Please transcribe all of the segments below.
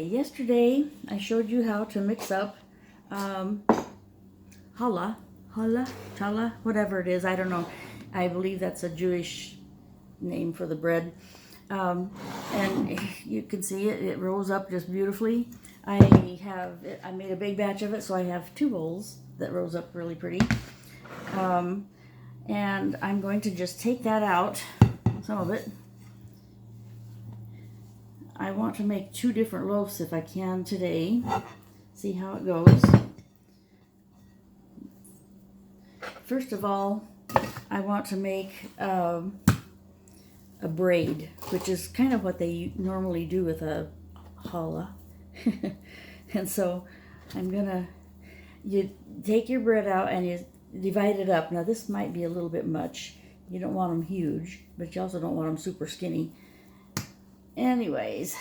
Yesterday, I showed you how to mix up challah, whatever it is. I don't know. I believe that's a Jewish name for the bread. And you can see it rose up just beautifully. I made a big batch of it, so I have 2 bowls that rose up really pretty. And I'm going to just take that out, some of it. I want to make 2 different loaves if I can today. See how it goes. First of all, I want to make a braid, which is kind of what they normally do with a challah. And so you take your bread out and you divide it up. Now this might be a little bit much. You don't want them huge, but you also don't want them super skinny. Anyways,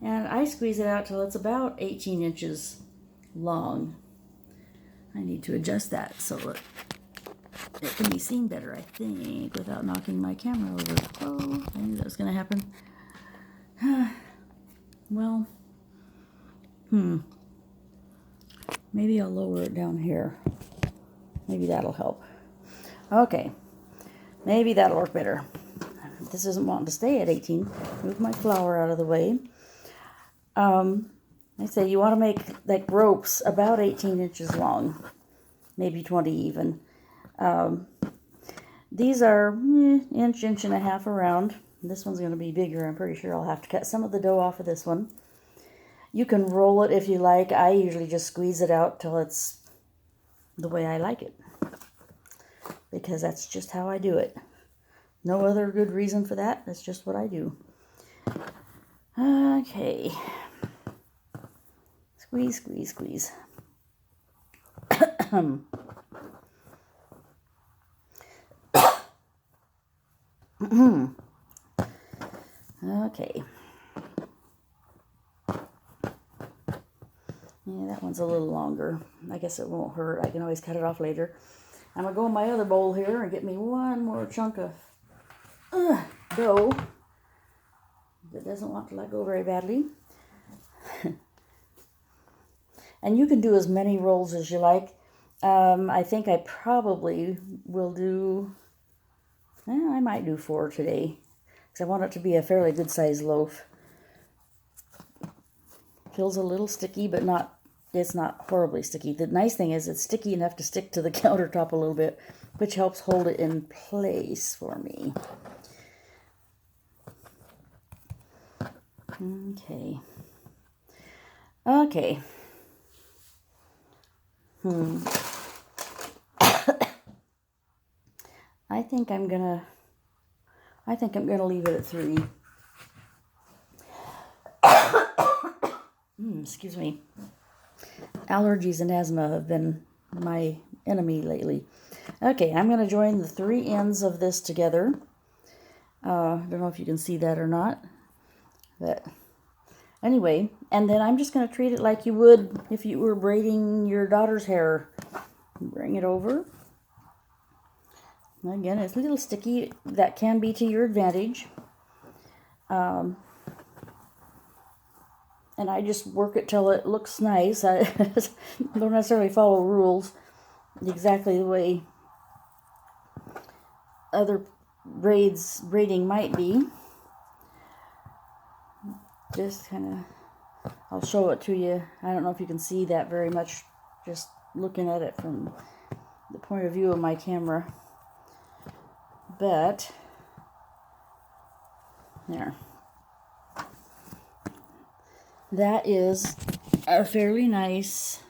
and I squeeze it out till it's about 18 inches long. I need to adjust that so that it can be seen better, I think, without knocking my camera over. Oh, I knew that was going to happen. Well, maybe I'll lower it down here. Maybe that'll help. Okay, maybe that'll work better. This isn't wanting to stay at 18. Move my flour out of the way. I say you want to make like ropes about 18 inches long, maybe 20 even. These are inch and a half around. This one's going to be bigger. I'm pretty sure I'll have to cut some of the dough off of this one. You can roll it if you like. I usually just squeeze it out till it's the way I like it, because that's just how I do it. No other good reason for that. That's just what I do. Okay. Squeeze, squeeze, squeeze. Okay. Yeah, that one's a little longer. I guess it won't hurt. I can always cut it off later. I'm going to go in my other bowl here and get me one more chunk of dough that doesn't want to let go very badly. And you can do as many rolls as you like. I think I probably will do, I might do 4 today, because I want it to be a fairly good sized loaf. Feels a little sticky, but it's not horribly sticky. The nice thing is it's sticky enough to stick to the countertop a little bit, which helps hold it in place for me. Okay. I think I'm gonna leave it at 3. Excuse me. Allergies and asthma have been my enemy lately. Okay, I'm gonna join the 3 ends of this together. I don't know if you can see that or not. But anyway, and then I'm just going to treat it like you would if you were braiding your daughter's hair. Bring it over. Again, it's a little sticky. That can be to your advantage. And I just work it till it looks nice. I don't necessarily follow rules exactly the way other braiding might be. Just kind of, I'll show it to you. I don't know if you can see that very much just looking at it from the point of view of my camera. But, there. That is a fairly nice,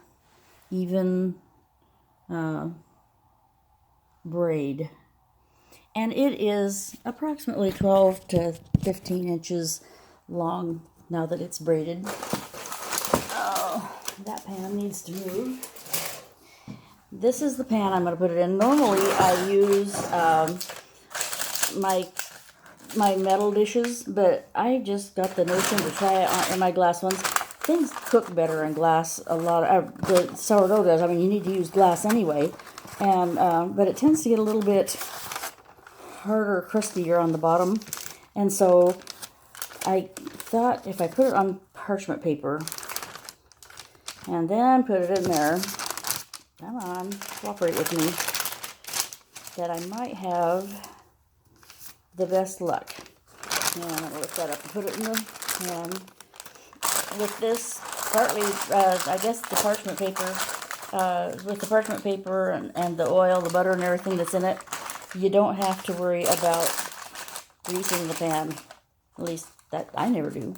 even braid. And it is approximately 12 to 15 inches long now that it's braided. Oh, that pan needs to move. This is the pan I'm going to put it in. Normally I use my metal dishes, but I just got the notion to try it in my glass ones. Things cook better in glass. A lot of the sourdough does. I mean, you need to use glass anyway, and but it tends to get a little bit harder, crustier on the bottom, and so I thought if I put it on parchment paper. And then put it in there. Come on, cooperate with me. That I might have the best luck. And I'm going to lift that up and put it in the pan. With this, partly, I guess the parchment paper, with the parchment paper and the oil, the butter and everything that's in it, you don't have to worry about greasing the pan. At least that I never do.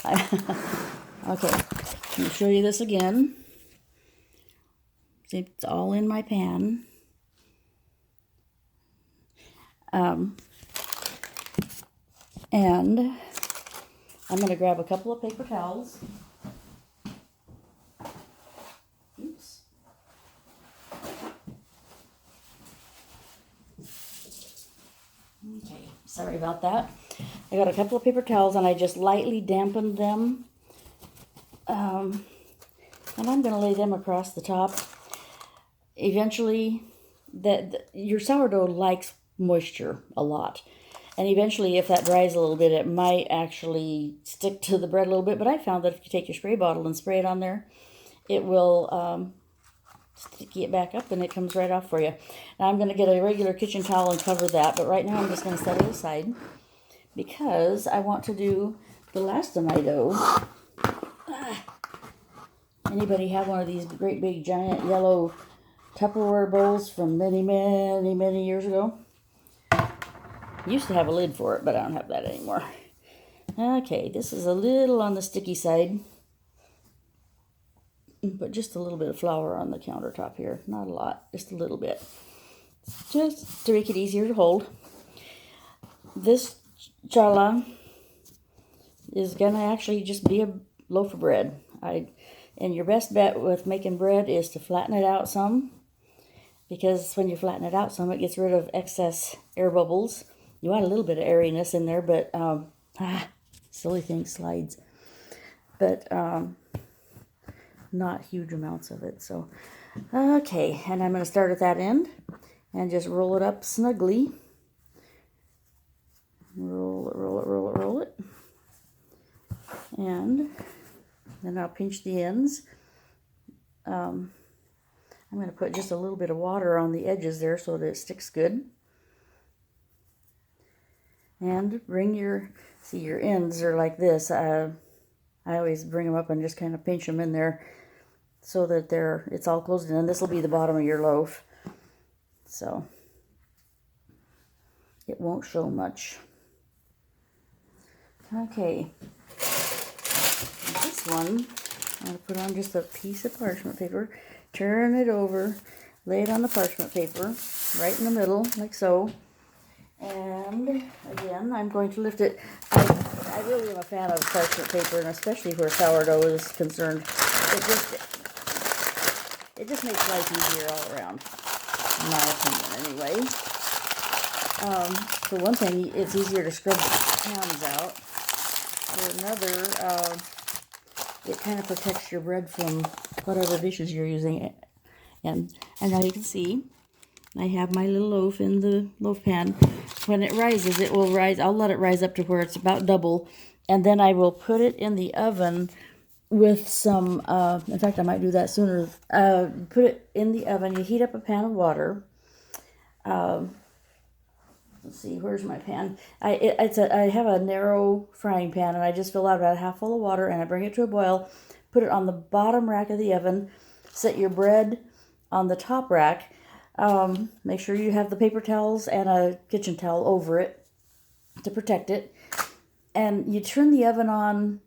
Okay, let me show you this again. See, it's all in my pan. And I'm going to grab a couple of paper towels. Oops. Okay, sorry about that. I got a couple of paper towels and I just lightly dampened them. And I'm going to lay them across the top. Eventually, your sourdough likes moisture a lot. And eventually, if that dries a little bit, it might actually stick to the bread a little bit. But I found that if you take your spray bottle and spray it on there, it will sticky it back up and it comes right off for you. Now I'm going to get a regular kitchen towel and cover that. But right now I'm just going to set it aside because I want to do the last of my dough. Anybody have one of these great big giant yellow Tupperware bowls from many, many, many years ago? Used to have a lid for it, but I don't have that anymore. Okay, this is a little on the sticky side. Put just a little bit of flour on the countertop here. Not a lot, just a little bit. Just to make it easier to hold. This challah is going to actually just be a loaf of bread. And your best bet with making bread is to flatten it out some. Because when you flatten it out some, it gets rid of excess air bubbles. You want a little bit of airiness in there, but, silly thing slides. But, not huge amounts of it. So, okay, and I'm going to start at that end and just roll it up snugly. Roll it, roll it, roll it, roll it. And then I'll pinch the ends. I'm going to put just a little bit of water on the edges there so that it sticks good. And bring your ends are like this. I always bring them up and just kind of pinch them in there so that it's all closed in. And this will be the bottom of your loaf. So it won't show much. Okay. This one, I'm going to put on just a piece of parchment paper. Turn it over. Lay it on the parchment paper. Right in the middle, like so. And again, I'm going to lift it. I really am a fan of parchment paper, and especially where sourdough is concerned. It just makes life easier all around, in my opinion, anyway. For one thing, it's easier to scrub the pans out. For another, it kind of protects your bread from whatever dishes you're using. And now you can see, I have my little loaf in the loaf pan. When it rises, it will rise. I'll let it rise up to where it's about double. And then I will put it in the oven with some, in fact, I might do that sooner. Put it in the oven. You heat up a pan of water. Let's see, where's my pan? I have a narrow frying pan, and I just fill out about half full of water, and I bring it to a boil. Put it on the bottom rack of the oven. Set your bread on the top rack. Make sure you have the paper towels and a kitchen towel over it to protect it. And you turn the oven on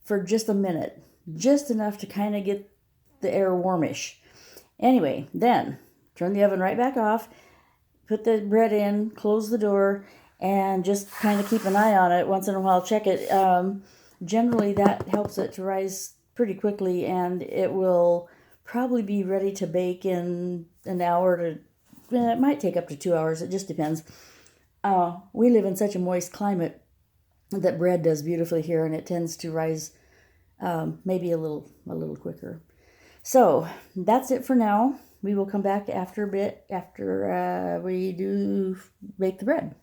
for just a minute. Just enough to kind of get the air warmish. Anyway, then turn the oven right back off. Put the bread in, close the door, and just kind of keep an eye on it. Once in a while, check it. Generally, that helps it to rise pretty quickly, and it will probably be ready to bake in an hour to, it might take up to 2 hours. It just depends. We live in such a moist climate that bread does beautifully here, and it tends to rise maybe a little quicker. So that's it for now. We will come back after a bit after we do bake the bread.